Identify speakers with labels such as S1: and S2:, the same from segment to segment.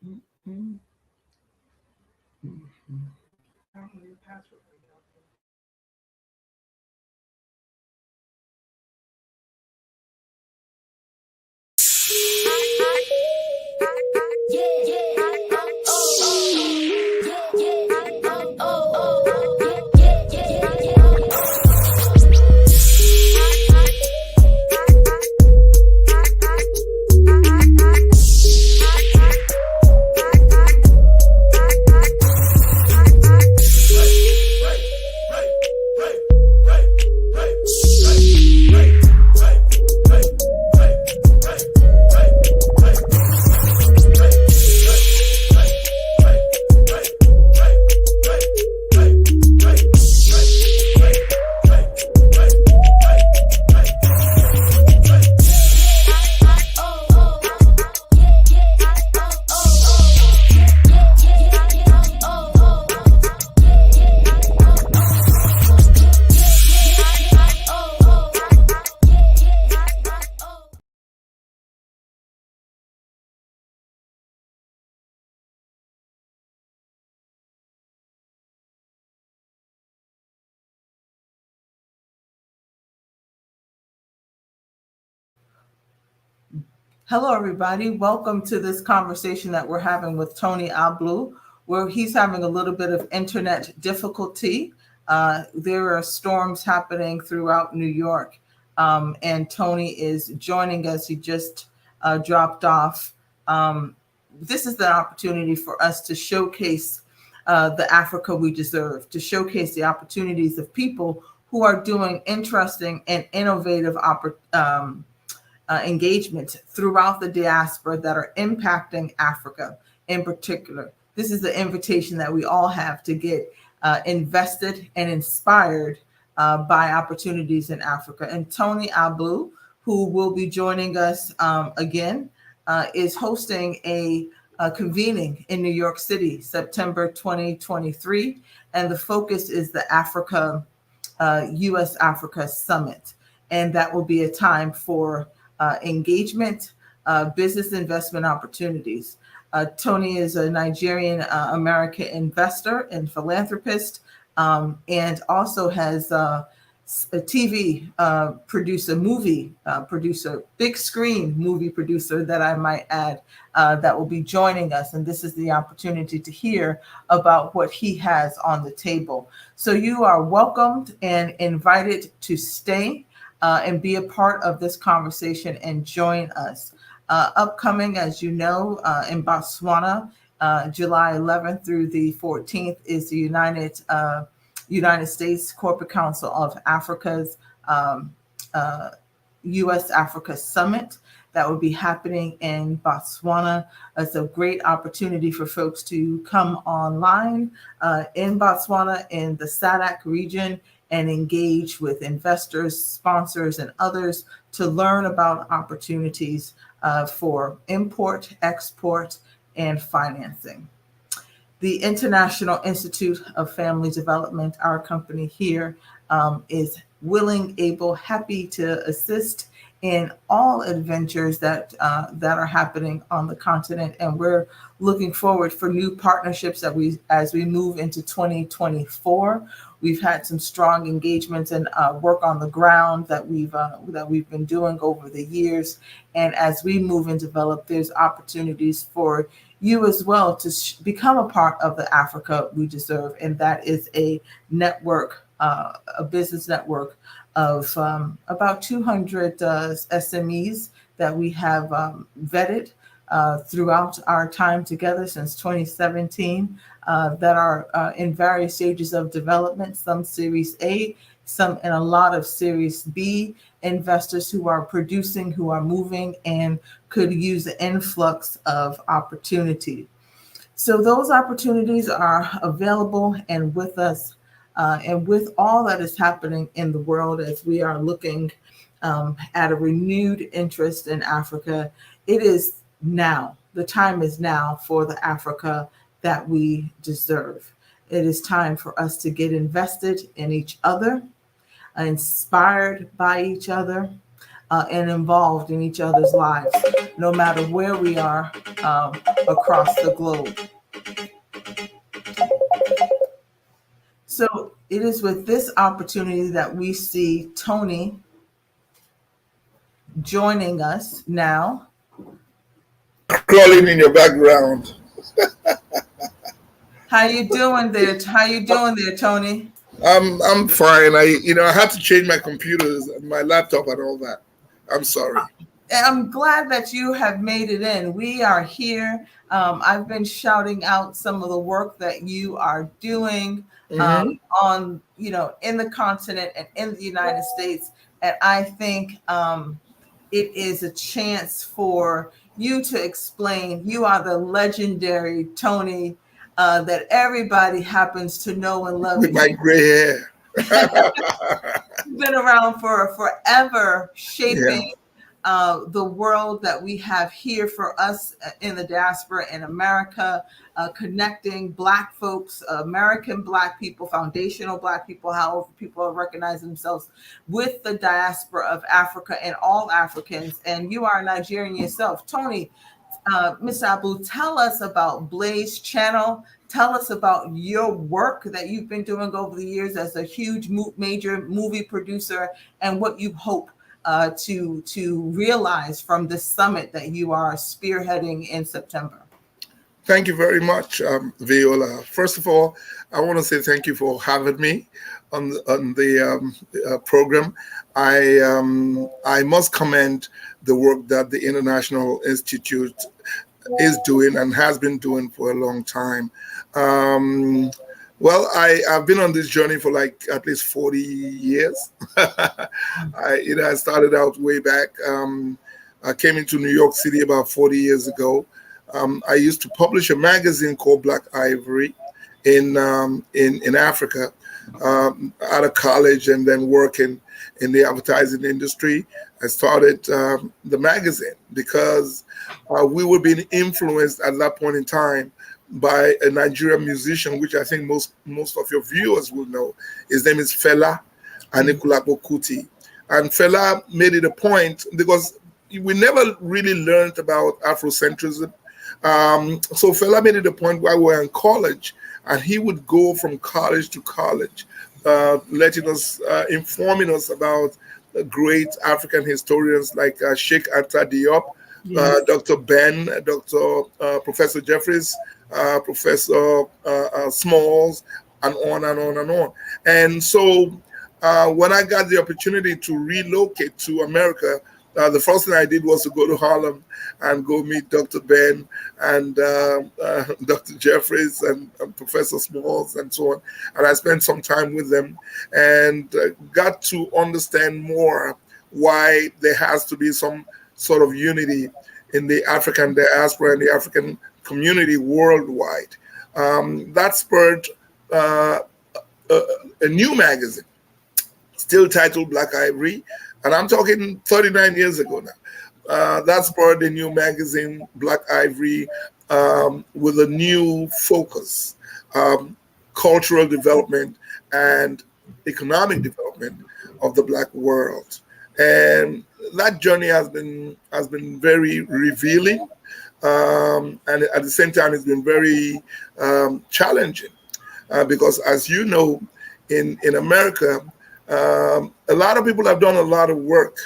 S1: Mhm. Hello, everybody. Welcome to this conversation that we're having with Tony Abulu, where he's having a little bit of internet difficulty. There are storms happening throughout New York, and Tony is joining us. He just dropped off. This is the opportunity for us to showcase the Africa we deserve, to showcase the opportunities of people who are doing interesting and innovative engagement throughout the diaspora that are impacting Africa in particular. This is the invitation that we all have to get invested and inspired by opportunities in Africa. And Tony Abulu, who will be joining us again, is hosting a convening in New York City, September 2023. And the focus is the US-Africa Summit. And that will be a time for engagement, business investment opportunities. Tony is a Nigerian American investor and philanthropist, and also has a TV producer, movie producer, big screen movie producer that I might add, that will be joining us. And this is the opportunity to hear about what he has on the table. So you are welcomed and invited to stay and be a part of this conversation and join us. Upcoming, as you know, in Botswana, July 11th through the 14th is the United States Corporate Council of Africa's US-Africa Summit that will be happening in Botswana. It's a great opportunity for folks to come online in Botswana in the SADC region and engage with investors, sponsors, and others to learn about opportunities for import, export, and financing. The International Institute of Family Development, our company here, is willing, able, happy to assist in all adventures that are happening on the continent. And we're looking forward for new partnerships as we move into 2024. We've had some strong engagements and work on the ground that we've been doing over the years. And as we move and develop, there's opportunities for you as well to become a part of the Africa we deserve. And that is a network, a business network of about 200 SMEs that we have vetted throughout our time together since 2017 that are in various stages of development, some Series A, some and a lot of Series B investors who are producing, who are moving, and could use the influx of opportunity. So those opportunities are available and with us, and with all that is happening in the world as we are looking at a renewed interest in Africa. It is now, the time is now for the Africa that we deserve. It is time for us to get invested in each other, inspired by each other, and involved in each other's lives. no matter where we are across the globe. So it is with this opportunity that we see Tony joining us now.
S2: Crawling in your background.
S1: How you doing there? How you doing there, Tony?
S2: I'm fine. I had to change my computers, my laptop, and all that. I'm sorry.
S1: I'm glad that you have made it in. We are here. I've been shouting out some of the work that you are doing on, in the continent and in the United States. And I think it is a chance for you to explain. You are the legendary Tony that everybody happens to know and love.
S2: With my gray hair.
S1: You've been around for forever, shaping the world that we have here for us in the diaspora in America, connecting Black folks, American Black people, foundational Black people, however people recognize themselves, with the diaspora of Africa and all Africans. And you are Nigerian yourself. Tony, Mr. Abulu, tell us about Blaze Channel. Tell us about your work that you've been doing over the years as a huge major movie producer, and what you hope to realize from this summit that you are spearheading in September.
S2: Thank you very much, Viola. First of all, I want to say thank you for having me on the program. I must commend the work that the International Institute is doing and has been doing for a long time. Well, I've been on this journey for like at least 40 years. I started out way back. I came into New York City about 40 years ago. I used to publish a magazine called Black Ivory in Africa out of college, and then working in the advertising industry. I started the magazine because we were being influenced at that point in time by a Nigerian musician, which I think most of your viewers will know. His name is Fela Anikulapo Kuti. And Fela made it a point, because we never really learned about Afrocentrism. So Fela made it a point while we were in college, and he would go from college to college, informing us about great African historians like Sheikh Anta Diop, Dr. Ben, Professor Jeffries, Professor Smalls, and on and on and on. And so when I got the opportunity to relocate to America, the first thing I did was to go to Harlem and go meet Dr. Ben and Dr. Jeffries and Professor Smalls and so on. And I spent some time with them and got to understand more why there has to be some sort of unity in the African diaspora and the African community worldwide. That spurred a new magazine, still titled Black Ivory, and I'm talking 39 years ago now. That spurred a new magazine, Black Ivory, with a new focus, cultural development and economic development of the Black world. And that journey has been very revealing, and at the same time, it's been very challenging, because, as you know, in America, a lot of people have done a lot of work,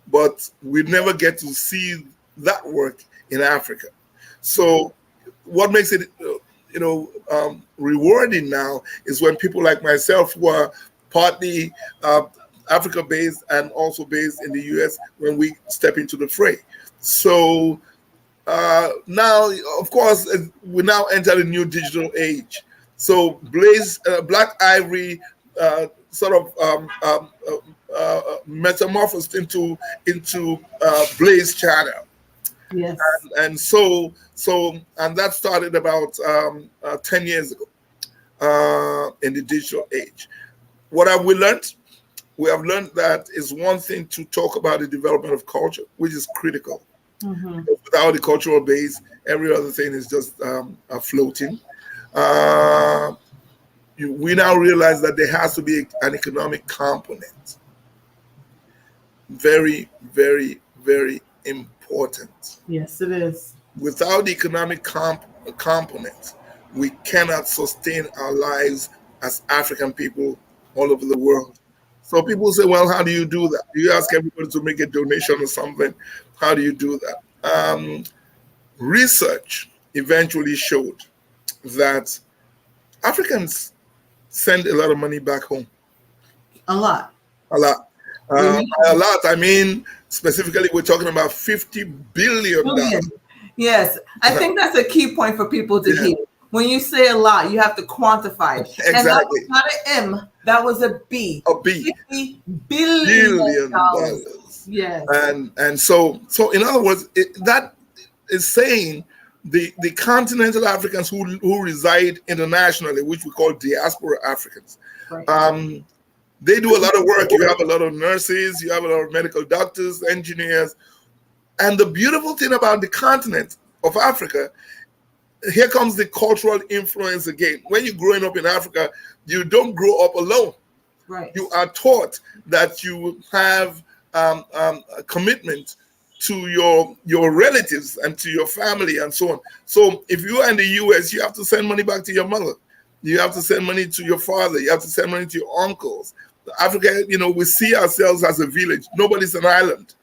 S2: but we never get to see that work in Africa. So, what makes it, rewarding now is when people like myself, who are partly Africa-based and also based in the U.S., when we step into the fray. So now, of course, we now enter the new digital age. So Black Ivory sort of metamorphosed into Blaze Channel.
S1: Yes.
S2: And so that started about 10 years ago in the digital age. What have we learned? We have learned that it's one thing to talk about the development of culture, which is critical. Mm-hmm. Without the cultural base, every other thing is just floating. We now realize that there has to be an economic component. Very, very, very important. important.
S1: Yes, it is.
S2: Without the economic component, we cannot sustain our lives as African people all over the world. So people say, well, how do you do that? You ask everybody to make a donation or something. How do you do that? Research eventually showed that Africans send a lot of money back home.
S1: A lot.
S2: A lot. A lot. I mean, specifically, we're talking about $50 billion.
S1: Yes, I think that's a key point for people to hear. When you say a lot, you have to quantify it.
S2: Exactly.
S1: And that was not an M, that was a B.
S2: A B.
S1: $50 billion. Yes.
S2: And so in other words, that is saying the continental Africans who reside internationally, which we call diaspora Africans, right. They do a lot of work. You have a lot of nurses, you have a lot of medical doctors, engineers. And the beautiful thing about the continent of Africa, here comes the cultural influence again. When you're growing up in Africa, you don't grow up alone.
S1: Right.
S2: You are taught that you have a commitment to your relatives and to your family and so on. So if you are in the US, you have to send money back to your mother. You have to send money to your father. You have to send money to your uncles. Africa, we see ourselves as a village. Nobody's an island.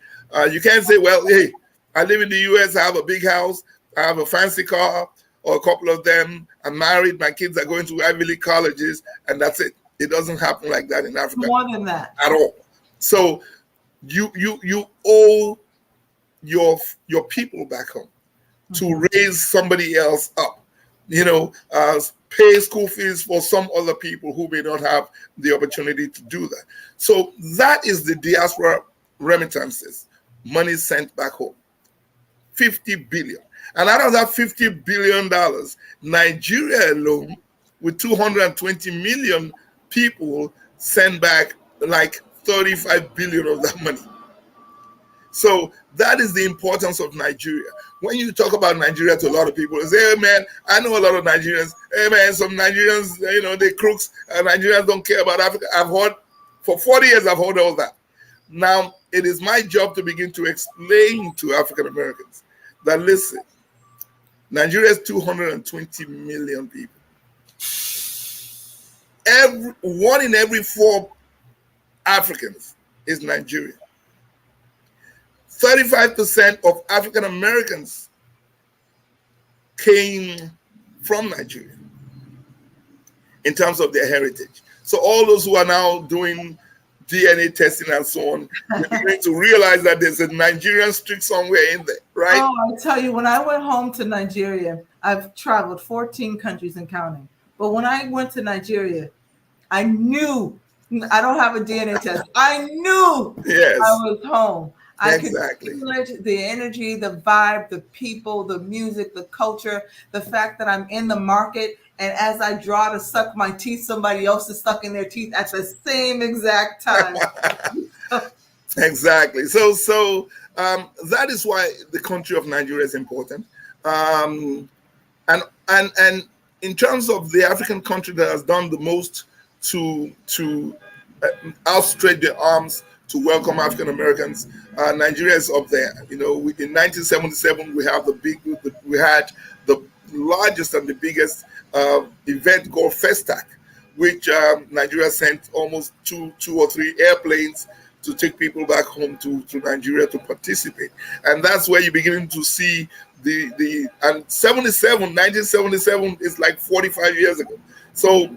S2: You can't say, well, hey, I live in the US, I have a big house, I have a fancy car, or a couple of them. I'm married, my kids are going to Ivy League colleges, and that's it. It doesn't happen like that in Africa.
S1: More than that.
S2: At all. So you owe your people back home to raise somebody else up. Pay school fees for some other people who may not have the opportunity to do that. So that is the diaspora remittances, money sent back home. $50 billion. And out of that $50 billion, Nigeria alone, with 220 million people, send back like 35 billion of that money. So that is the importance of Nigeria. When you talk about Nigeria to a lot of people, they say, hey man, I know a lot of Nigerians. Hey man, some Nigerians, they crooks. Nigerians don't care about Africa. I've heard, for 40 years, I've heard all that. Now, it is my job to begin to explain to African Americans that, listen, Nigeria is 220 million people. One in every 4 Africans is Nigerian. 35% of African Americans came from Nigeria in terms of their heritage. So all those who are now doing DNA testing and so on, you're going to realize that there's a Nigerian streak somewhere in there, right?
S1: Oh, I tell you, when I went home to Nigeria, I've traveled 14 countries and counting. But when I went to Nigeria, I knew, I don't have a DNA test. I knew I was home. I could feel it, the energy, the vibe, the people, the music, the culture, the fact that I'm in the market. And as I draw to suck my teeth, somebody else is sucking their teeth at the same exact time.
S2: Exactly. So that is why the country of Nigeria is important. And in terms of the African country that has done the most to outstretch their arms to welcome African Americans, Nigeria is up there. In 1977 we had the largest and the biggest event called Festac, which Nigeria sent almost two or three airplanes to take people back home to Nigeria to participate. And that's where you're beginning to see and 1977 is like 45 years ago. So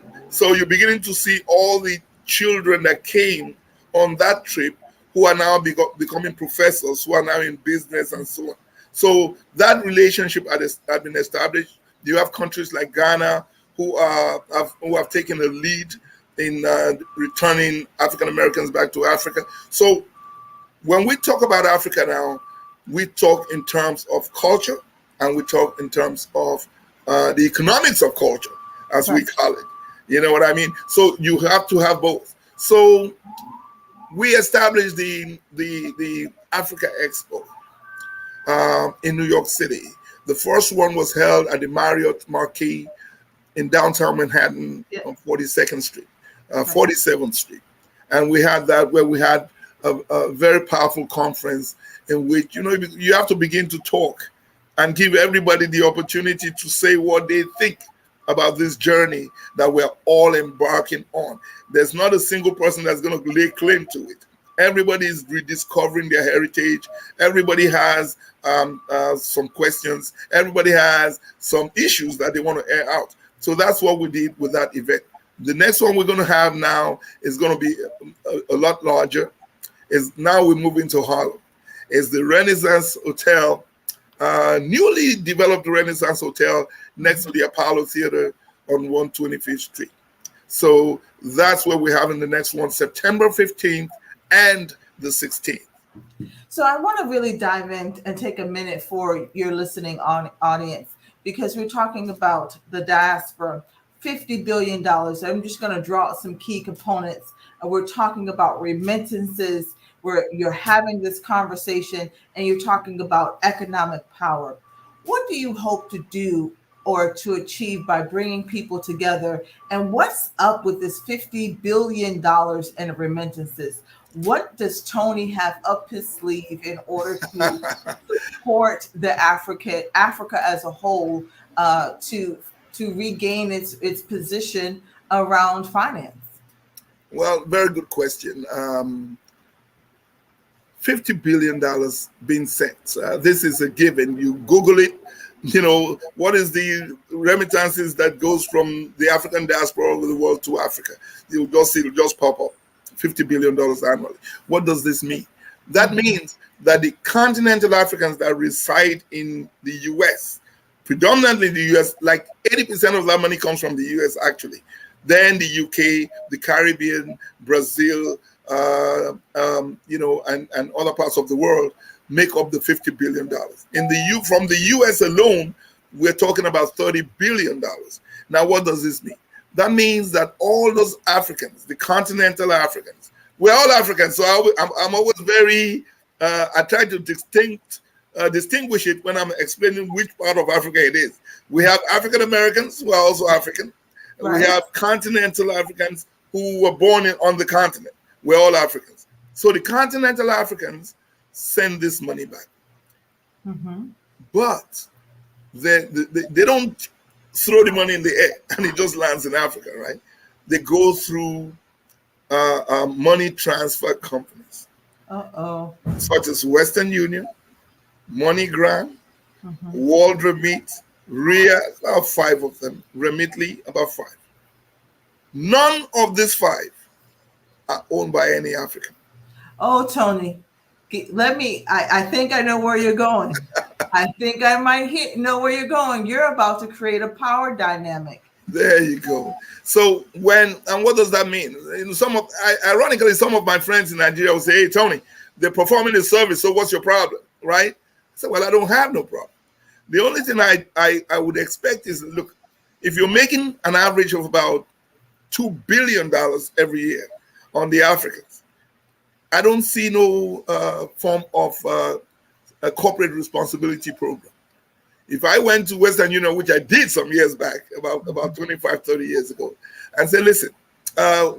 S2: you're beginning to see all the children that came on that trip who are now becoming professors, who are now in business and so on. So that relationship has been established. You have countries like Ghana who have taken the lead in returning African Americans back to Africa. So when we talk about Africa now, we talk in terms of culture and we talk in terms of the economics of culture, as we call it. You know what I mean? So you have to have both. So we established the Africa Expo in New York City. The first one was held at the Marriott Marquis in downtown Manhattan on 42nd Street, 47th Street. And we had that where we had a very powerful conference in which, you have to begin to talk and give everybody the opportunity to say what they think about this journey that we're all embarking on. There's not a single person that's going to lay claim to it. Everybody is rediscovering their heritage. Everybody has some questions. Everybody has some issues that they want to air out. So that's what we did with that event. The next one we're going to have now is going to be a lot larger. Now we're moving to Harlem. It's the Renaissance Hotel, newly developed Renaissance Hotel next to the Apollo Theater on 125th Street. So that's where we're having the next one, September 15th and the 16th.
S1: So I want to really dive in and take a minute for your listening audience, because we're talking about the diaspora, $50 billion. I'm just going to draw out some key components. And we're talking about remittances, where you're having this conversation and you're talking about economic power. What do you hope to do or to achieve by bringing people together? And what's up with this $50 billion in remittances? What does Tony have up his sleeve in order to support the Africa as a whole, to regain its position around finance? Well,
S2: very good question. $50 billion being sent. This is a given. You Google it. What is the remittances that goes from the African diaspora all over the world to Africa? You'll just see, it'll just pop up. $50 billion annually. What does this mean? That means that the continental Africans that reside in the US, predominantly the US, like 80% of that money comes from the US actually. Then the UK, the Caribbean, Brazil, and other parts of the world make up the $50 billion. From the US alone, we're talking about $30 billion. Now, what does this mean? That means that all those Africans, the continental Africans, we're all Africans. So I'm always very, I try to distinguish it when I'm explaining which part of Africa it is. We have African Americans who are also African. Right. We have continental Africans who were born on the continent. We're all Africans. So the continental Africans send this money back. Mm-hmm. But they don't throw the money in the air and it just lands in Africa, right? They go through money transfer companies. Such as Western Union, MoneyGram, World Remit, RIA, about 5 of them, Remitly, about 5. None of these 5 are owned by any African.
S1: Oh, Tony, I think I know where you're going. I think I might know where you're going. You're about to create a power dynamic.
S2: There you go. So what does that mean? Ironically, some of my friends in Nigeria will say, hey, Tony, they're performing a service, so what's your problem, right? I said, well, I don't have no problem. The only thing I would expect is, look, if you're making an average of about $2 billion every year on the Africans, I don't see no form of a corporate responsibility program. If I went to Western Union, which I did some years back, about 25, 30 years ago, and say, listen,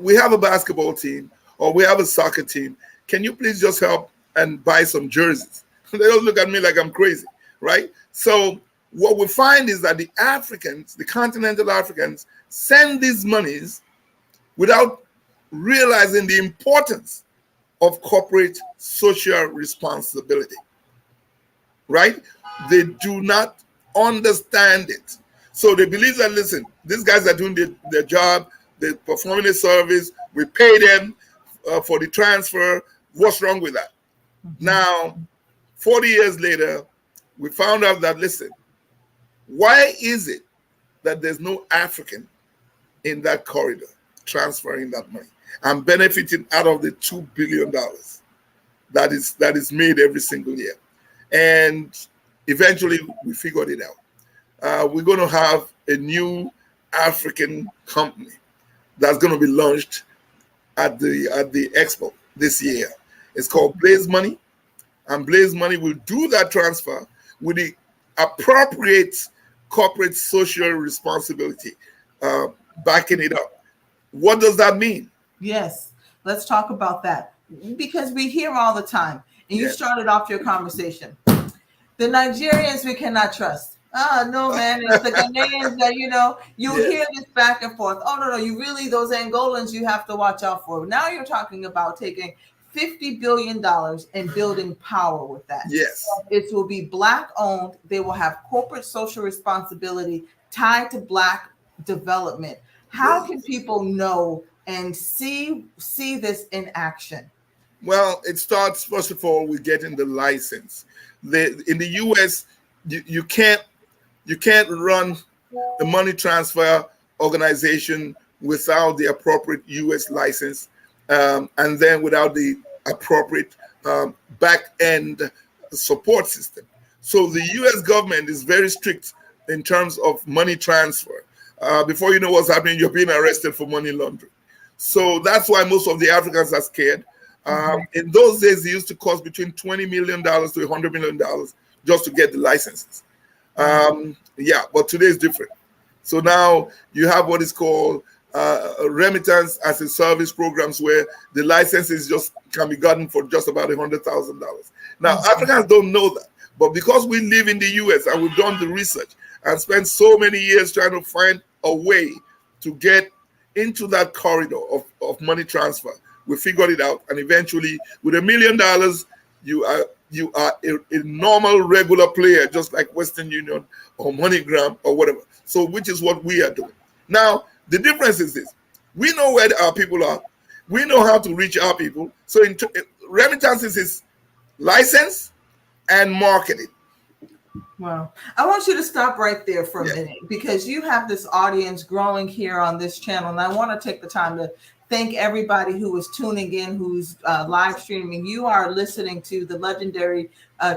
S2: we have a basketball team or we have a soccer team. Can you please just help and buy some jerseys? They don't look at me like I'm crazy, right? So what we find is that the Africans, the continental Africans, send these monies without realizing the importance of corporate social responsibility, right? They do not understand it. So they believe that, listen, these guys are doing their job, they're performing a service, we pay them for the transfer. What's wrong with that? Now, 40 years later, we found out that, listen, why is it that there's no African in that corridor transferring that money and benefiting out of the $2 billion that is made every single year? And eventually we figured it out. We're going to have a new African company that's going to be launched at the Expo this year. It's called Blaze Money, and Blaze Money will do that transfer with the appropriate corporate social responsibility backing it up. What does that mean?
S1: Yes, let's talk about that. because we hear all the time, and you
S2: Yes.
S1: started off your conversation. The Nigerians we cannot trust. Oh no, man! It's the Ghanaians that you
S2: Yes.
S1: hear this back and forth. Oh no, you really those Angolans you have to watch out for. Now you're talking about taking $50 billion and building power with that.
S2: Yes.
S1: It will be Black owned. They will have corporate social responsibility tied to Black development. How can people know and see this in action?
S2: Well, it starts first of all with getting the license. In the U.S., you can't run a money transfer organization without the appropriate U.S. license, and then without the appropriate back end support system. So the U.S. government is very strict in terms of money transfer. Before you know what's happening, you're being arrested for money laundering. So that's why most of the Africans are scared. In those days, it used to cost between $20 million to $100 million just to get the licenses. But today is different. So now you have what is called remittance as a service programs where the licenses just can be gotten for just about $100,000. Now, Africans don't know that, but because we live in the US and we've done the research and spent so many years trying to find a way to get into that corridor of money transfer, we figured it out, and eventually, with $1 million, you are a normal, regular player, just like Western Union or MoneyGram or whatever. So, which is what we are doing. Now, the difference is this: we know where our people are, we know how to reach our people. So, remittances is license and marketing.
S1: Wow. I want you to stop right there for a minute, because you have this audience growing here on this channel. And I want to take the time to thank everybody who is tuning in, who's live streaming. You are listening to the legendary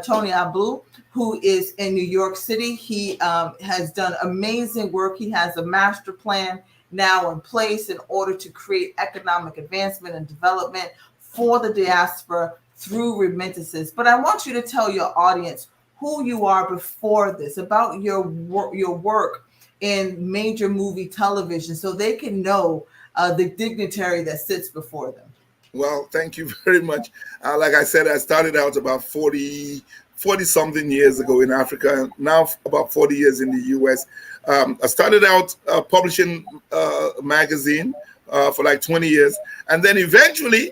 S1: Tony Abulu, who is in New York City. He has done amazing work. He has a master plan now in place in order to create economic advancement and development for the diaspora through remittances. But I want you to tell your audience who you are before this, about your work in major movie television, so they can know the dignitary that sits before them.
S2: Well, thank you very much. Like I said, I started out about 40 something years ago in Africa, now about 40 years in the US. I started out publishing a magazine for like 20 years. And then eventually,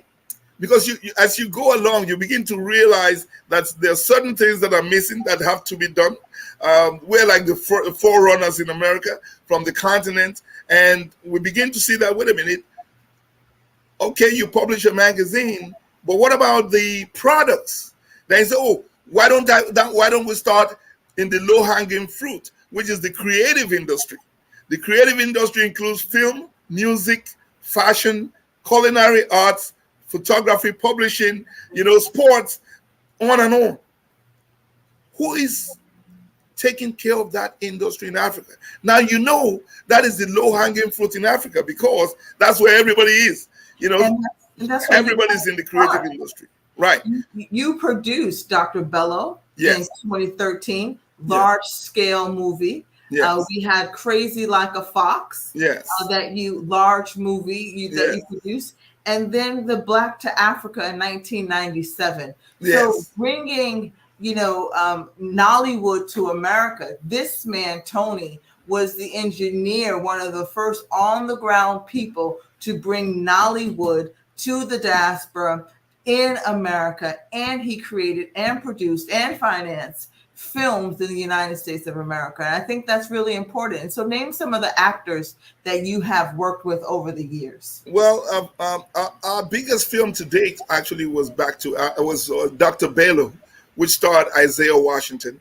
S2: because as you go along, you begin to realize that there are certain things that are missing that have to be done. We're like the forerunners in America from the continent. And we begin to see that, wait a minute, okay, you publish a magazine, but what about the products? They say, oh, why don't we start in the low-hanging fruit, which is the creative industry? The creative industry includes film, music, fashion, culinary arts, photography, publishing, sports, on and on. Who is taking care of that industry in Africa? Now, that is the low-hanging fruit in Africa, because that's where everybody is.
S1: And that's
S2: everybody's in the creative industry. Right.
S1: You produced Dr. Bello in 2013, large-scale movie.
S2: Yes.
S1: We had Crazy Like a Fox.
S2: Yes.
S1: Large movie that you produced. And then the Black to Africa in 1997.
S2: Yes.
S1: So bringing, Nollywood to America. This man, Tony, was the engineer, one of the first on-the-ground people to bring Nollywood to the diaspora in America. And he created and produced and financed films in the United States of America. And I think that's really important. And so name some of the actors that you have worked with over the years.
S2: Well, our biggest film to date actually was Dr. Bello, which starred Isaiah Washington.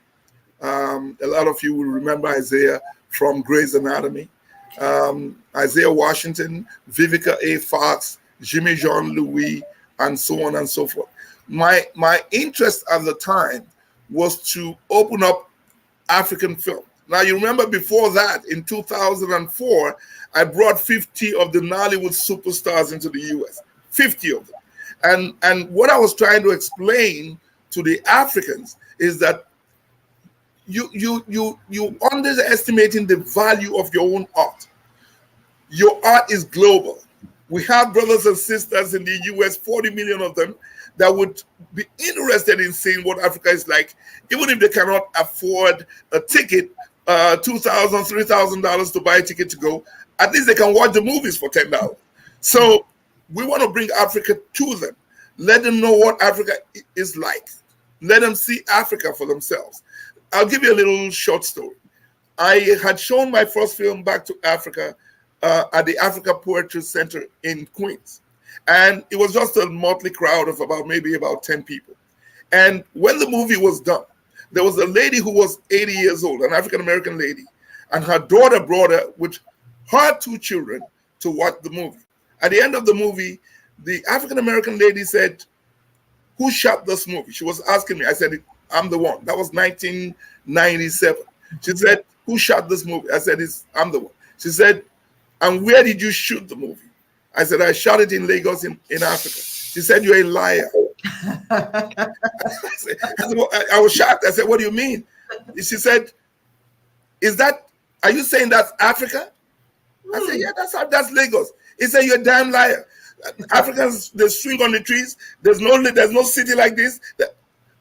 S2: A lot of you will remember Isaiah from Grey's Anatomy. Isaiah Washington, Vivica A. Fox, Jimmy Jean-Louis, and so on and so forth. My interest at the time was to open up African film. Now, you remember before that, in 2004, I brought 50 of the Nollywood superstars into the US, 50 of them. And what I was trying to explain to the Africans is that you underestimating the value of your own art. Your art is global. We have brothers and sisters in the US, 40 million of them, that would be interested in seeing what Africa is like, even if they cannot afford a ticket, $2,000, $3,000 to buy a ticket to go. At least they can watch the movies for $10. So we want to bring Africa to them. Let them know what Africa is like. Let them see Africa for themselves. I'll give you a little short story. I had shown my first film, Back to Africa, at the Africa Poetry Center in Queens. And it was just a motley crowd of maybe about 10 people. And when the movie was done, there was a lady who was 80 years old, an African-American lady, and her daughter brought her with her 2 children to watch the movie. At the end of the movie, the African-American lady said, "Who shot this movie?" She was asking me. I said, "I'm the one." That was 1997. She said, "Who shot this movie?" I said, "I'm the one." She said, "And where did you shoot the movie?" I said, "I shot it in Lagos in Africa." She said, "You're a liar." I was shocked. I said, "What do you mean?" She said, "Are you saying that's Africa?" I said, "Yeah, that's Lagos." He said, "You're a damn liar. Africans, they swing on the trees. There's no city like this."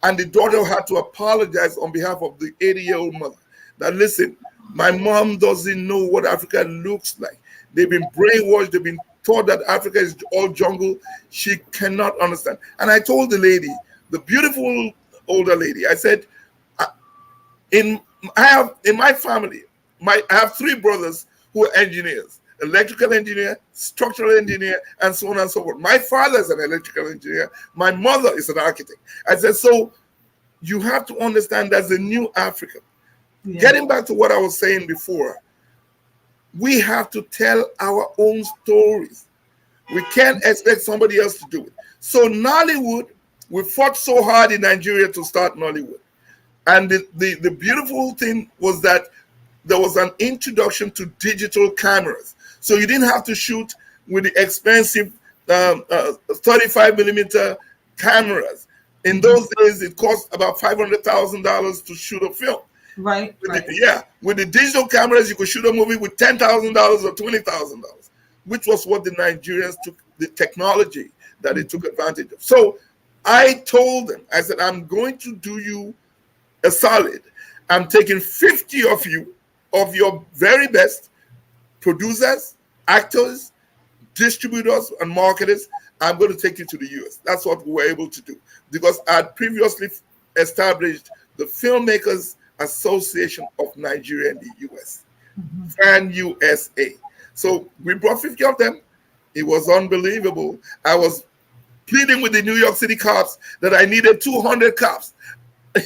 S2: And the daughter had to apologize on behalf of the 80-year-old mother. That, listen, my mom doesn't know what Africa looks like. They've been brainwashed. They've been taught that Africa is all jungle. She cannot understand. And I told the lady, the beautiful older lady, I said, in my family, I have 3 brothers who are engineers, electrical engineer, structural engineer, and so on and so forth. My father is an electrical engineer. My mother is an architect. I said, so you have to understand that's a new Africa. Yeah. Getting back to what I was saying before, we have to tell our own stories. We can't expect somebody else to do it. So Nollywood, we fought so hard in Nigeria to start Nollywood. And the beautiful thing was that there was an introduction to digital cameras. So you didn't have to shoot with the expensive 35 millimeter cameras. In those days, it cost about $500,000 to shoot a film.
S1: Right.
S2: With the digital cameras, you could shoot a movie with $10,000 or $20,000, which was what the Nigerians took, the technology that they took advantage of. So I told them, I said, I'm going to do you a solid. I'm taking 50 of you, of your very best producers, actors, distributors, and marketers. I'm going to take you to the US. That's what we were able to do, because I had previously established the Filmmakers Association of Nigeria and the US, FAN USA. So we brought 50 of them. It was unbelievable. I was pleading with the New York City cops that I needed 200 cops, and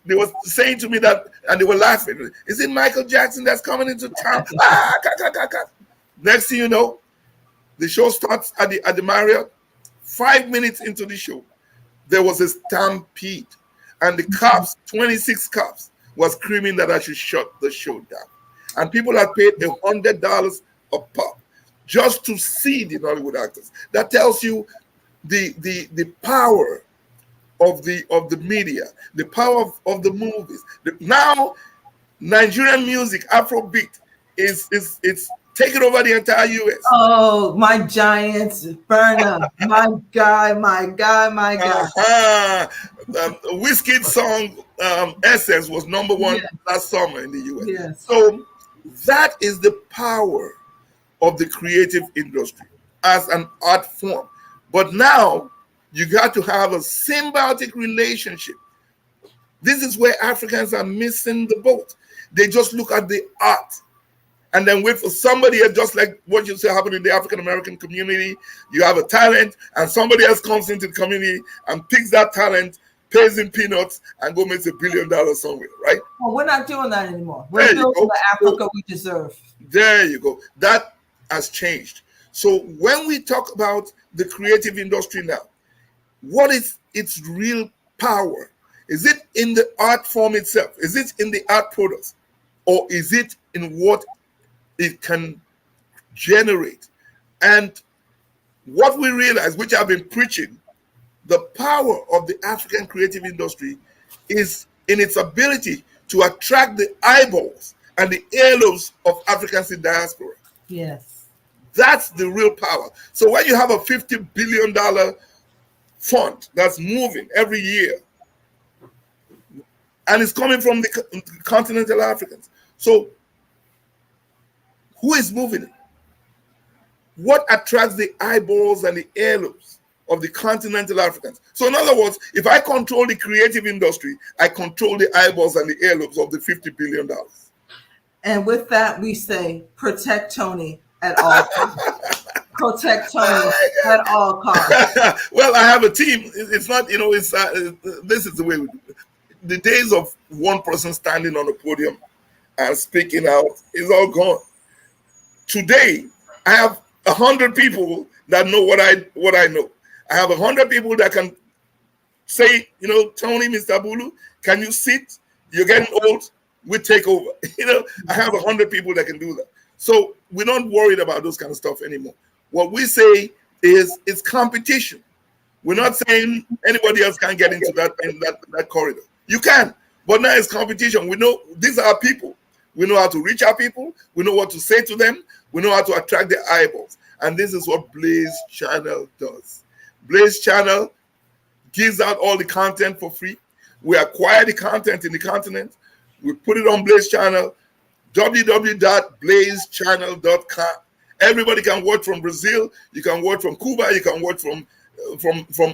S2: they were saying to me that, and they were laughing. Is it Michael Jackson that's coming into town? Next thing you know, the show starts at the Marriott. 5 minutes into the show, there was a stampede. And the cops, 26 cops, was screaming that I should shut the show down. And people had paid $100 a pop just to see the Nollywood actors. That tells you the power of the media, the power of the movies. Now, Nigerian music, Afrobeat, it's taking over the entire US.
S1: Oh, my Giants, Burner, my guy.
S2: Wizkid's song Essence was #1 last summer in the US.
S1: Yes.
S2: So that is the power of the creative industry as an art form. But now you got to have a symbiotic relationship. This is where Africans are missing the boat. They just look at the art and then wait for somebody else, just like what you say happened in the African-American community. You have a talent and somebody else comes into the community and picks that talent, pays him peanuts, and go makes $1 billion somewhere, right?
S1: Well, we're not doing that anymore. We're building the Africa we deserve.
S2: There you go. That has changed. So when we talk about the creative industry now, what is its real power? Is it in the art form itself? Is it in the art products? Or is it in what it can generate? And what we realize, which I've been preaching, the power of the African creative industry is in its ability to attract the eyeballs and the earlobes of Africans in diaspora.
S1: Yes.
S2: That's the real power. So when you have a $50 billion fund that's moving every year, and it's coming from the continental Africans. So who is moving it? What attracts the eyeballs and the heirlooms of the continental Africans? So in other words, if I control the creative industry, I control the eyeballs and the heirlooms of the $50 billion.
S1: And with that, we say, protect Tony at all costs. Protect Tony at all costs.
S2: Well, I have a team. It's not, this is the way we do it. The days of one person standing on a podium and speaking out is all gone. Today, I have 100 people that know what I know. I have 100 people that can say, Tony, Mr. Abulu, can you sit? You're getting old. We take over. I have 100 people that can do that. So we're not worried about those kind of stuff anymore. What we say is it's competition. We're not saying anybody else can get into that corridor. You can, but now it's competition. We know these are our people. We know how to reach our people. We know what to say to them. We know how to attract their eyeballs. And this is what Blaze Channel does. Blaze Channel gives out all the content for free. We acquire the content in the continent. We put it on Blaze Channel, www.blazechannel.com. Everybody can watch from Brazil. You can watch from Cuba. You can watch from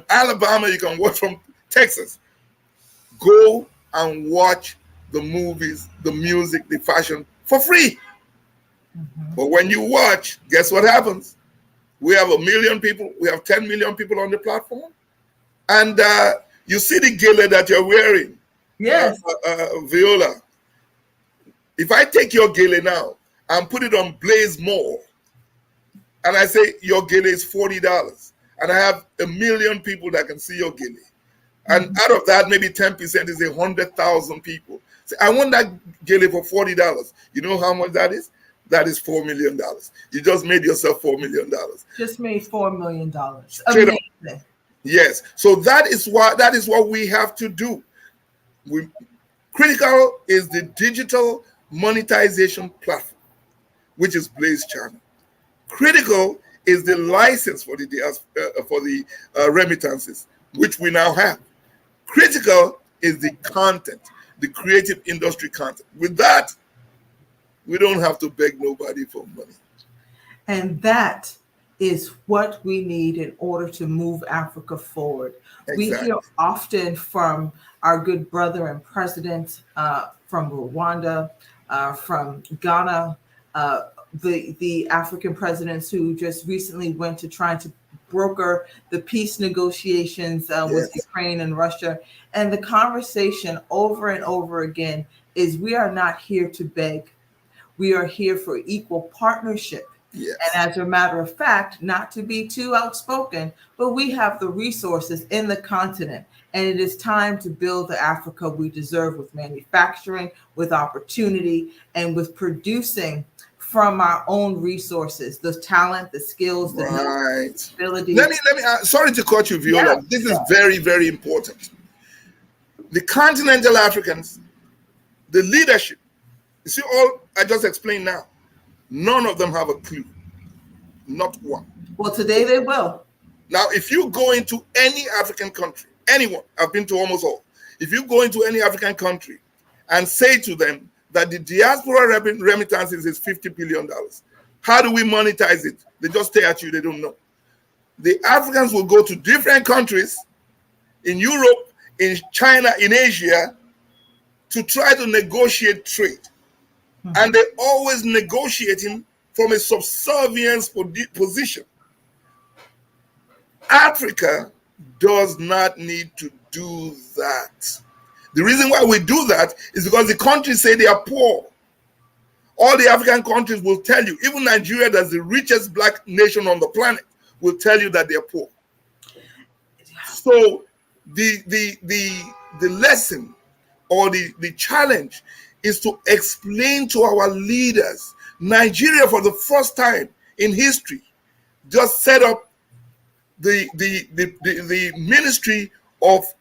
S2: Alabama. You can watch from Texas. Go and watch the movies, the music, the fashion for free. Mm-hmm. But when you watch, guess what happens? We have 1 million people. We have 10 million people on the platform. And you see the gele that you're wearing.
S1: Yes.
S2: Viola. If I take your gele now and put it on Blaze More, and I say your gele is $40, and I have 1 million people that can see your gele, and out of that, maybe 10% is 100,000 people. Say, I want that gele for $40. You know how much that is? That is $4 million. You just made yourself $4 million.
S1: Just made $4 million.
S2: Amazing. Yes. So that is what we have to do. Critical is the digital monetization platform, which is Blaze Channel. Critical is the license for the remittances, which we now have. Critical is the content, the creative industry content. With that, we don't have to beg nobody for money.
S1: And that is what we need in order to move Africa forward. Exactly. We hear often from our good brother and president from Rwanda, from Ghana, the African presidents who just recently went to trying to broker the peace negotiations with Ukraine and Russia. And the conversation over and over again is we are not here to beg. We are here for equal partnership. Yes. And as a matter of fact, not to be too outspoken, but we have the resources in the continent. And it is time to build the Africa we deserve with manufacturing, with opportunity, and with producing from our own resources, the talent, the skills, the ability.
S2: Let me. Sorry to cut you, Viola. Yeah. This is very, very important. The continental Africans, the leadership. You see, all I just explained now. None of them have a clue. Not one.
S1: Well, today they will.
S2: Now, if you go into any African country, anyone, I've been to almost all. If you go into any African country and say to them that the diaspora remittances is $50 billion, how do we monetize it? They just stare at you, they don't know. The Africans will go to different countries in Europe, in China, in Asia, to try to negotiate trade. Mm-hmm. And they're always negotiating from a subservience position. Africa does not need to do that. The reason why we do that is because the countries say they are poor. All the African countries will tell you, even Nigeria, that's the richest black nation on the planet, will tell you that they're poor. So the lesson or the challenge is to explain to our leaders. Nigeria, for the first time in history, just set up the Ministry of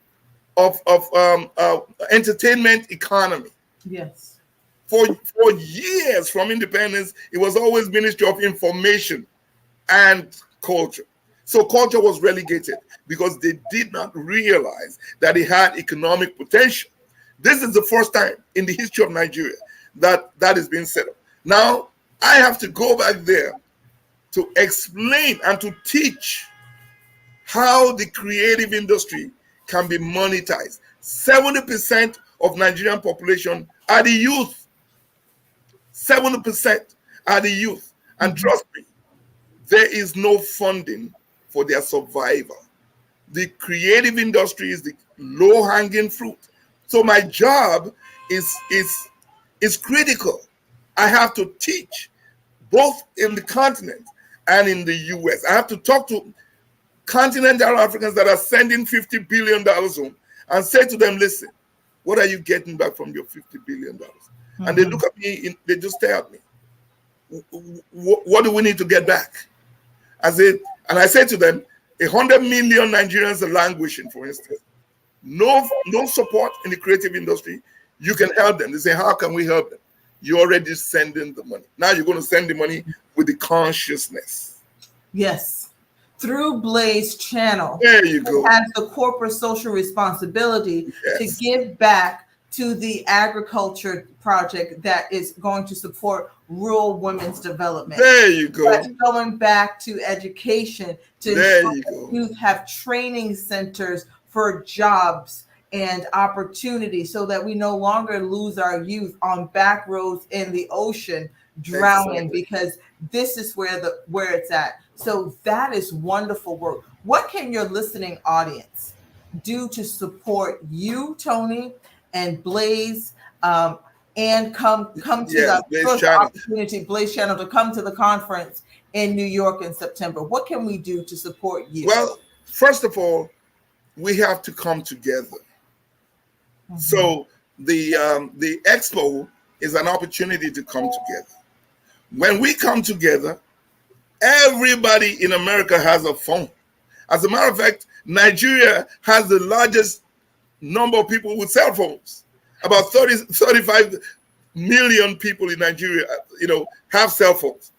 S2: Entertainment Economy.
S1: Yes.
S2: For years from independence, it was always Ministry of Information and culture. So culture was relegated because they did not realize that it had economic potential. This is the first time in the history of Nigeria that that is being set up. Now, I have to go back there to explain and to teach how the creative industry can be monetized. 70% of Nigerian population are the youth. 70% are the youth. And trust me, there is no funding for their survival. The creative industry is the low-hanging fruit. So my job is critical. I have to teach both in the continent and in the US. I have to talk to continental Africans that are sending $50 billion home and say to them, listen, what are you getting back from your $50 billion? And they look at me, they just stare at me. What do we need to get back? I say to them, 100 million Nigerians are languishing, for instance. No support in the creative industry. You can help them. They say, how can we help them? You're already sending the money. Now you're going to send the money with the consciousness.
S1: Yes. Through Blaze Channel.
S2: There you go.
S1: It has the corporate social responsibility to give back to the agriculture project that is going to support rural women's development.
S2: There you go.
S1: That's going back to education to ensure youth have training centers for jobs and opportunity so that we no longer lose our youth on back roads in the ocean drowning, because this is where it's at. So that is wonderful work. What can your listening audience do to support you, Tony, and Blaze, and come to the first opportunity, Blaze Channel, to come to the conference in New York in September? What can we do to support you?
S2: Well, first of all, we have to come together. So the Expo is an opportunity to come together. When we come together, everybody in America has a phone. As a matter of fact, Nigeria has the largest number of people with cell phones. About 35 million people in Nigeria, have cell phones.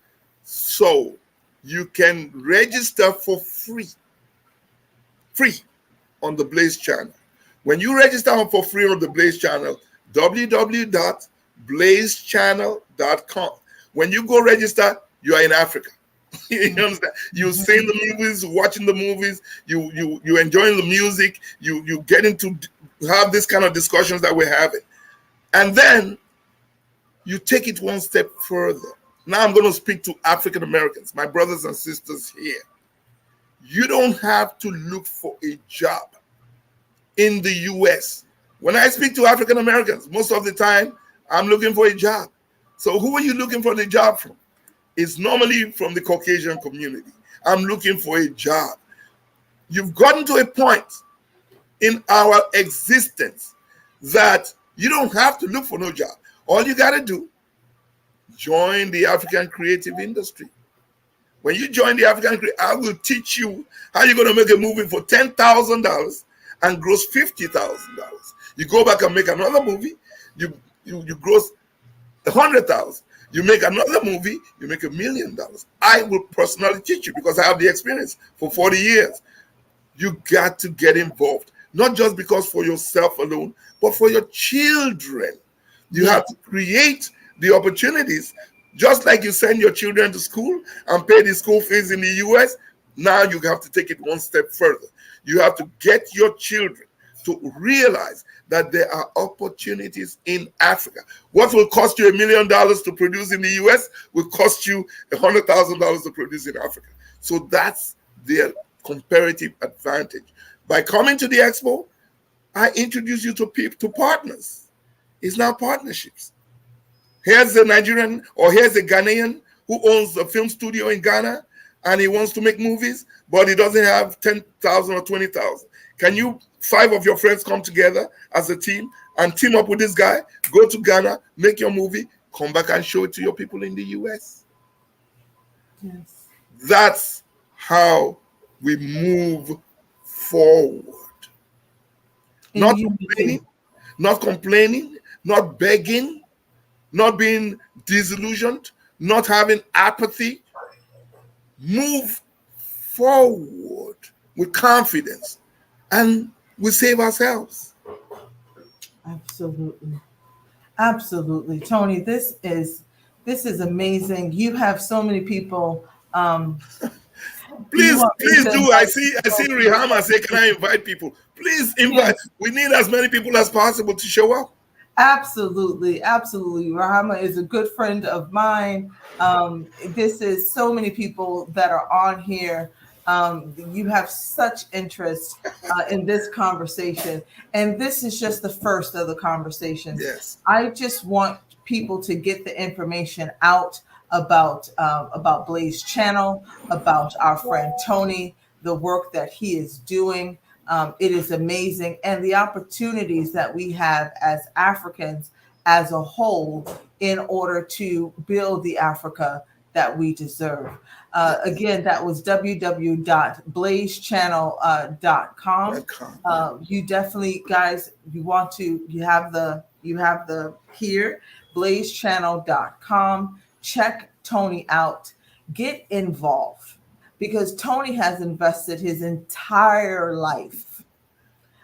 S2: So you can register for free on the Blaze Channel. When you register for free on the Blaze Channel, www.blazechannel.com. When you go register, you are in Africa. You understand? You've seen the movies, watching the movies, you enjoying the music, you getting to have this kind of discussions that we're having. And then you take it one step further. Now I'm going to speak to African Americans, my brothers and sisters here. You don't have to look for a job in the US. When I speak to African Americans, most of the time, I'm looking for a job. So who are you looking for the job from? It's normally from the Caucasian community. I'm looking for a job. You've gotten to a point in our existence that you don't have to look for no job. All you got to do, join the African creative industry. When you join the African creative, I will teach you how you're going to make a movie for $10,000 and gross $50,000. You go back and make another movie, you gross $100,000. You make another movie, you make $1 million. I will personally teach you because I have the experience for 40 years. You got to get involved, not just because for yourself alone, but for your children. You have to create the opportunities. Just like you send your children to school and pay the school fees in the US, now you have to take it one step further. You have to get your children to realize that there are opportunities in Africa. What will cost you $1 million to produce in the US will cost you $100,000 to produce in Africa. So that's their comparative advantage. By coming to the Expo, I introduce you to partners. It's now partnerships. Here's a Nigerian or here's a Ghanaian who owns a film studio in Ghana and he wants to make movies, but he doesn't have 10,000 or 20,000. Can you 5 of your friends come together as a team and team up with this guy, go to Ghana, make your movie, come back and show it to your people in the US?
S1: Yes.
S2: That's how we move forward. Not complaining, not begging, not being disillusioned, not having apathy. move forward with confidence, and we save ourselves.
S1: Absolutely. Absolutely. Tony, this is amazing. You have so many people. Do you
S2: Please,
S1: want me
S2: please
S1: to
S2: do.
S1: invite
S2: I see Rihama say, can I invite people? Please invite.
S1: Yes,
S2: We need as many people as possible to show up.
S1: absolutely, absolutely. Rahama is a good friend of mine. This is so many people that are on here. You have such interest in this conversation, and this is just the first of the conversations.
S2: Yes.
S1: I just want people to get the information out about Blaze Channel, about our friend Tony, the work that he is doing. It is amazing, and the opportunities that we have as Africans as a whole in order to build the Africa that we deserve. Again, that was www.blazechannel.com. You definitely, guys, you have the here, blazechannel.com. Check Tony out, get involved, because Tony has invested his entire life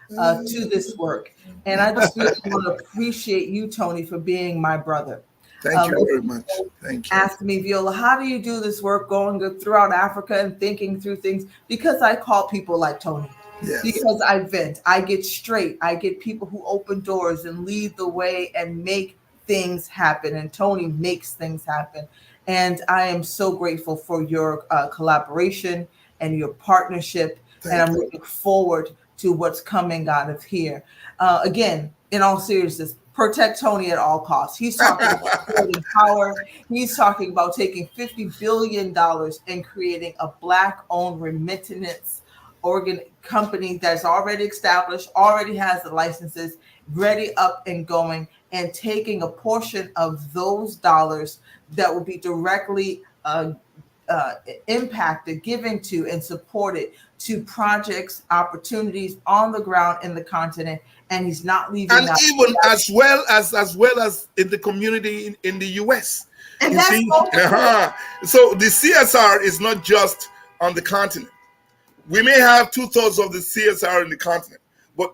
S1: to this work. And I just really want to appreciate you, Tony, for being my brother.
S2: Thank you very much. Thank you.
S1: Ask me, Viola, how do you do this work going throughout Africa and thinking through things? Because I call people like Tony.
S2: Yes.
S1: Because I vent, I get straight, I get people who open doors and lead the way and make things happen. And Tony makes things happen. And I am so grateful for your collaboration and your partnership. And I'm looking forward to what's coming out of here. Again, in all seriousness, protect Tony at all costs. He's talking about building power. He's talking about taking $50 billion and creating a Black-owned remittance company that's already established, already has the licenses, ready, up and going, and taking a portion of those dollars that will be directly impacted, given to, and supported to projects, opportunities on the ground in the continent, and he's not leaving.
S2: And even as well as in the community in the U.S.
S1: And
S2: you
S1: that's
S2: see, so the CSR is not just on the continent. We may have 2/3 of the CSR in the continent, but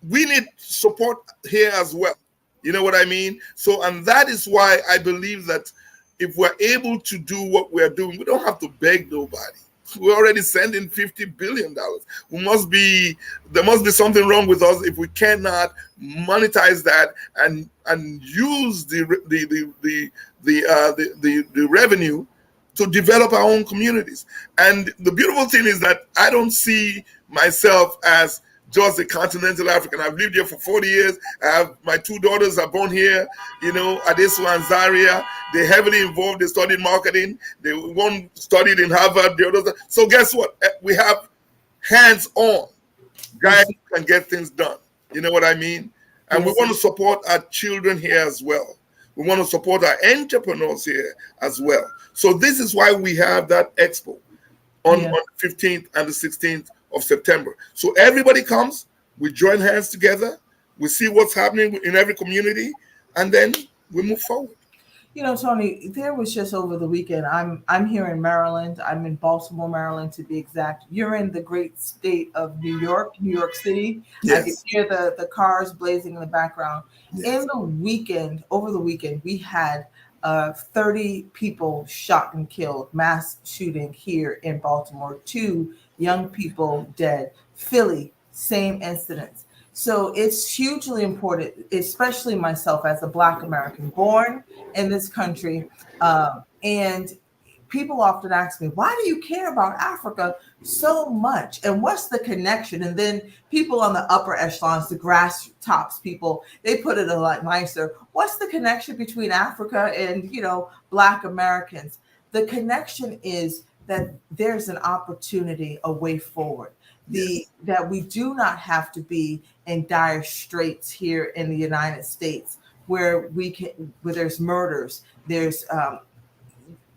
S2: we need support here as well. You know what I mean? So, and that is why I believe that if we're able to do what we're doing, we don't have to beg nobody. We're already sending $50 billion. There must be something wrong with us if we cannot monetize that and use the revenue to develop our own communities. And the beautiful thing is that I don't see myself as just a continental African. I've lived here for 40 years. My 2 daughters are born here, Adesu and Zaria. They're heavily involved. They studied marketing. One studied in Harvard, the other. So guess what? We have hands-on guys who can get things done. You know what I mean? And we want to support our children here as well. We want to support our entrepreneurs here as well. So this is why we have that expo on the 15th and the 16th of September. So everybody comes, we join hands together, we see what's happening in every community, and then we move forward.
S1: Tony, there was just over the weekend, I'm here in Maryland. I'm in Baltimore, Maryland, to be exact. You're in the great state of New York City. Yes. I can hear the cars blazing in the background. Yes. Over the weekend, we had 30 people shot and killed, mass shooting here in Baltimore, 2 young people dead. Philly, same incidents. So it's hugely important, especially myself as a Black American born in this country. And people often ask me, why do you care about Africa so much? And what's the connection? And then people on the upper echelons, the grass tops people, they put it a lot nicer. What's the connection between Africa and, Black Americans? The connection is that there's an opportunity, a way forward. That we do not have to be in dire straits here in the United States, where there's murders, there's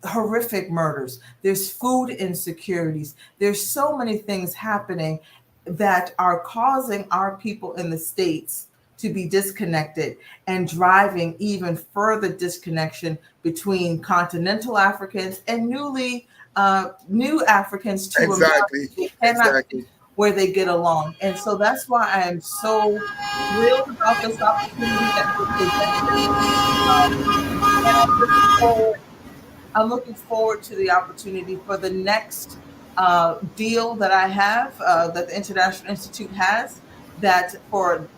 S1: horrific murders, there's food insecurities, there's so many things happening that are causing our people in the States to be disconnected and driving even further disconnection between continental Africans and new Africans to America.
S2: Exactly.
S1: They cannot see
S2: Exactly.
S1: where they get along. And so that's why I am so thrilled about this opportunity that was presented. And I'm looking forward to the opportunity for the next deal that I have, that the International Institute has, that for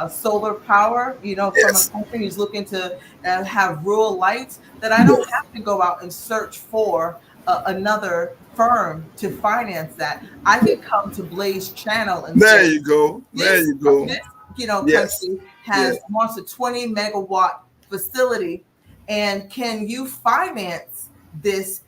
S1: solar power, from a
S2: Yes.
S1: country who's looking to have rural lights, that I don't have to go out and search for another firm to finance that. I can come to Blaze Channel and
S2: There
S1: say,
S2: you go. There
S1: this
S2: you go.
S1: this
S2: Yes.
S1: country
S2: Yes.
S1: wants a 20 megawatt facility, and can you finance this,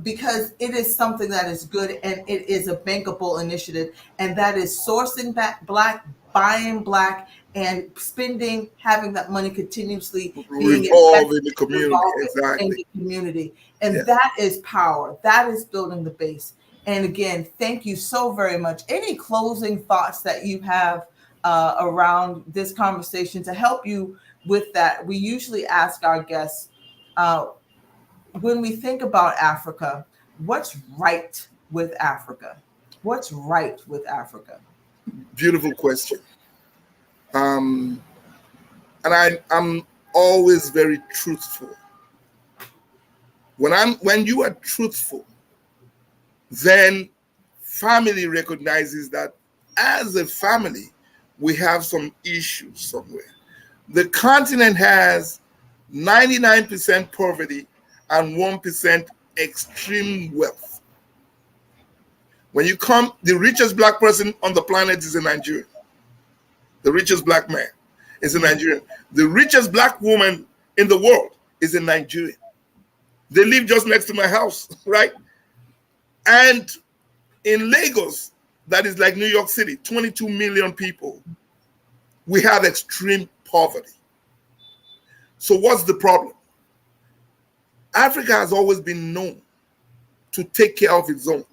S1: because it is something that is good and it is a bankable initiative, and that is sourcing that black, buying black, and spending, having that money continuously being
S2: Revolve in
S1: invested,
S2: the community.
S1: revolving in
S2: Exactly.
S1: the community. And
S2: Yeah.
S1: that is power. That is building the base. And again, thank you so very much. Any closing thoughts that you have around this conversation to help you with that? We usually ask our guests, when we think about Africa, what's right with Africa? What's right with Africa?
S2: Beautiful question. And I'm always very truthful. When you are truthful, then family recognizes that as a family, we have some issues somewhere. The continent has 99% poverty and 1% extreme wealth. When you come, the richest black person on the planet is a Nigerian. The richest black man is a Nigerian. The richest black woman in the world is a Nigerian. They live just next to my house, right? And in Lagos, that is like New York City, 22 million people, we have extreme poverty. So what's the problem? Africa has always been known to take care of its own,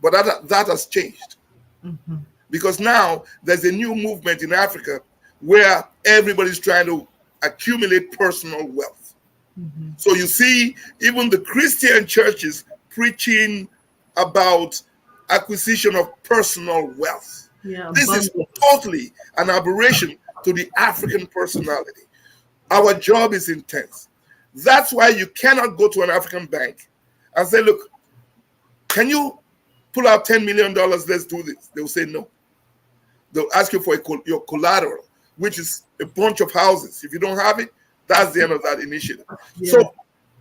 S2: but that has changed.
S1: Mm-hmm.
S2: Because now there's a new movement in Africa where everybody's trying to accumulate personal wealth.
S1: Mm-hmm.
S2: So you see, even the Christian churches preaching about acquisition of personal wealth.
S1: Yeah,
S2: this is totally an aberration to the African personality. Our job is intense. That's why you cannot go to an African bank and say, look, can you pull out $10 million, let's do this. They'll say no. They'll ask you for your collateral, which is a bunch of houses. If you don't have it, that's the end of that initiative.
S1: Yeah.
S2: So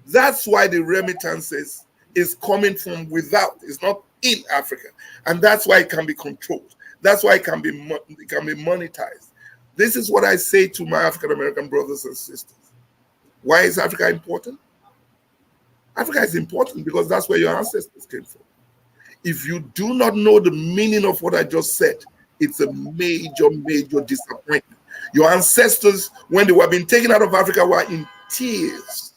S2: that's why the remittances is coming from without. It's not in Africa. And that's why it can be controlled. That's why it can be monetized. This is what I say to my African-American brothers and sisters. Why is Africa important? Africa is important because that's where your ancestors came from. If you do not know the meaning of what I just said, it's a major, major disappointment. Your ancestors, when they were being taken out of Africa, were in tears.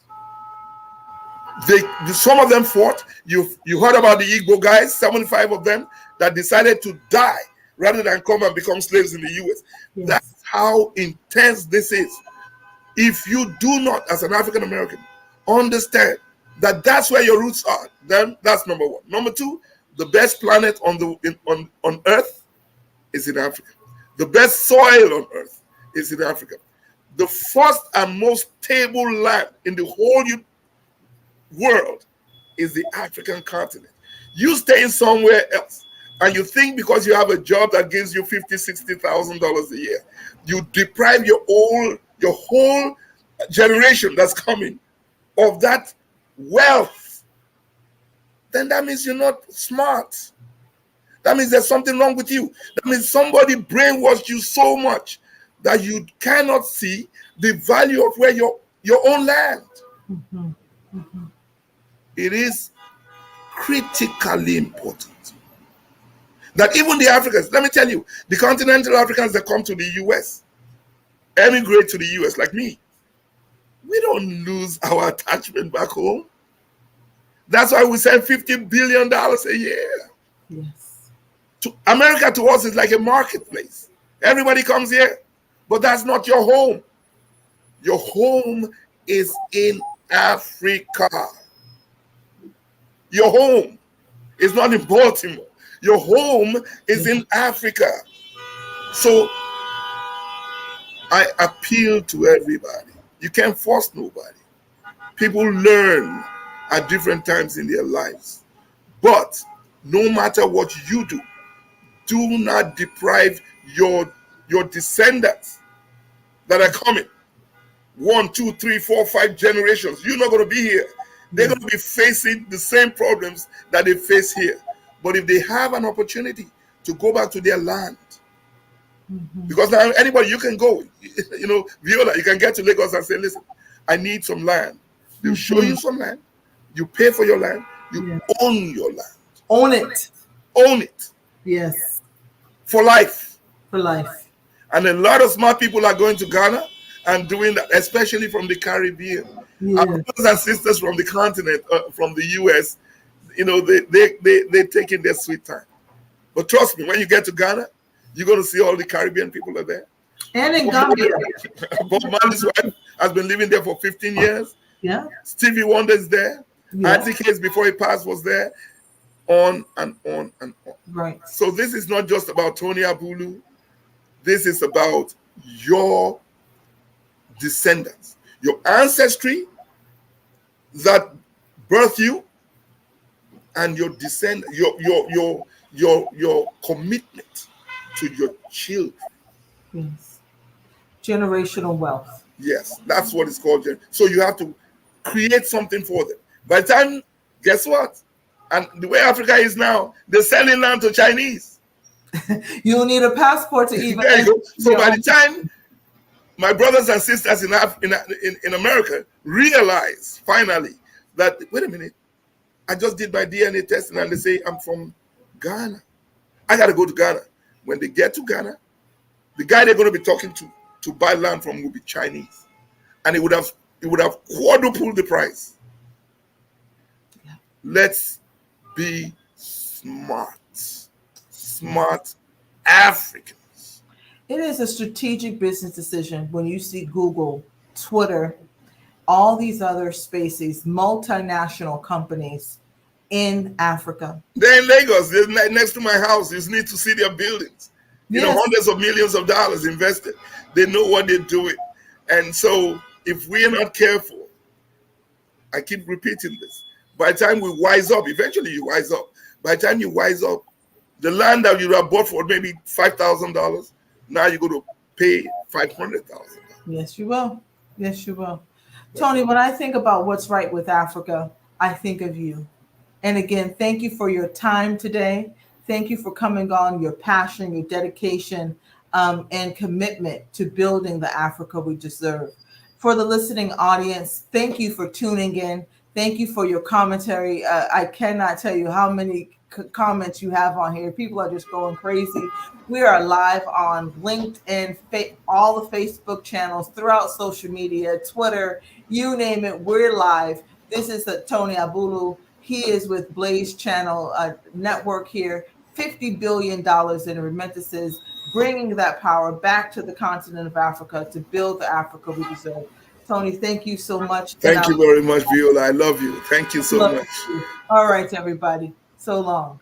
S2: Some of them fought. You heard about the Igbo guys, 75 of them, that decided to die rather than come and become slaves in the US. Yes. That's how intense this is. If you do not, as an African American, understand that that's where your roots are, then that's number one. Number two, the best planet on Earth is in Africa. The best soil on Earth is in Africa. The first and most stable land in the whole world is the African continent. You stay somewhere else, and you think because you have a job that gives you $50,000, $60,000 a year, you deprive your whole generation that's coming of that wealth, then that means you're not smart. That means there's something wrong with you. That means somebody brainwashed you so much that you cannot see the value of where your own land.
S1: Mm-hmm. Mm-hmm.
S2: It is critically important that even the Africans, let me tell you, the continental Africans that come to the US, emigrate to the US like me, we don't lose our attachment back home. That's why we send $50 billion a year.
S1: Yes.
S2: America to us is like a marketplace. Everybody comes here. But that's not your home. Your home is in Africa. Your home is not in Baltimore. Your home is in Africa. So I appeal to everybody. You can't force nobody. People learn at different times in their lives. But no matter what you do not deprive your descendants that are coming. 1, 2, 3, 4, 5 generations. You're not going to be here. They're going to be facing the same problems that they face here. But if they have an opportunity to go back to their land, because now anybody, you can go, Viola, you can get to Lagos and say, listen, I need some land. They'll show you some land. You pay for your land. You own your land.
S1: Own it.
S2: Own it.
S1: Yes.
S2: For life.
S1: For life. And
S2: a lot of smart people are going to Ghana and doing that, especially from the Caribbean. Our brothers and sisters from the continent, from the US, they're taking their sweet time. But trust me, when you get to Ghana, you're going to see all the Caribbean people are there.
S1: And in Gambia.
S2: Bob Marley's wife has been living there for 15 years.
S1: Yeah.
S2: Stevie Wonder's there. Auntie Case, before he passed, was there. On and on and on.
S1: Right.
S2: So this is not just about Tony Abulu. This is about your descendants, your ancestry that birthed you, and your your commitment to your children.
S1: Yes. Generational wealth.
S2: Yes, that's what it's called. So you have to create something for them. By the time, guess what? And the way Africa is now, they're selling land to Chinese.
S1: You don't need a passport to even.
S2: There you go. So by the time my brothers and sisters in America realize finally that, wait a minute, I just did my DNA testing and they say I'm from Ghana. I got to go to Ghana. When they get to Ghana, the guy they're going to be talking to buy land from will be Chinese, and it would have quadrupled the price. Yeah. Let's be smart Africans.
S1: It is a strategic business decision when you see Google, Twitter, all these other spaces, multinational companies in Africa.
S2: They're in Lagos. They're next to my house. You need to see their buildings. Hundreds of millions of dollars invested. They know what they're doing. And so if we're not careful, I keep repeating this, by the time we wise up, eventually you wise up. By the time you wise up, the land that you have bought for maybe $5,000, now you're going to pay $500,000.
S1: Yes, you will. Yes, you will. Tony, when I think about what's right with Africa, I think of you. And again, thank you for your time today. Thank you for coming on, your passion, your dedication, and commitment to building the Africa we deserve. For the listening audience, thank you for tuning in. Thank you for your commentary. I cannot tell you how many comments you have on here. People are just going crazy. We are live on LinkedIn, all the Facebook channels, throughout social media, Twitter, you name it, we're live. This is Tony Abulu. He is with Blaze Channel Network here. $50 billion in remittances, bringing that power back to the continent of Africa to build the Africa we deserve. Tony, thank you so much.
S2: Thank you very much, Viola. I love you. Thank you so much.
S1: All right, everybody. So long.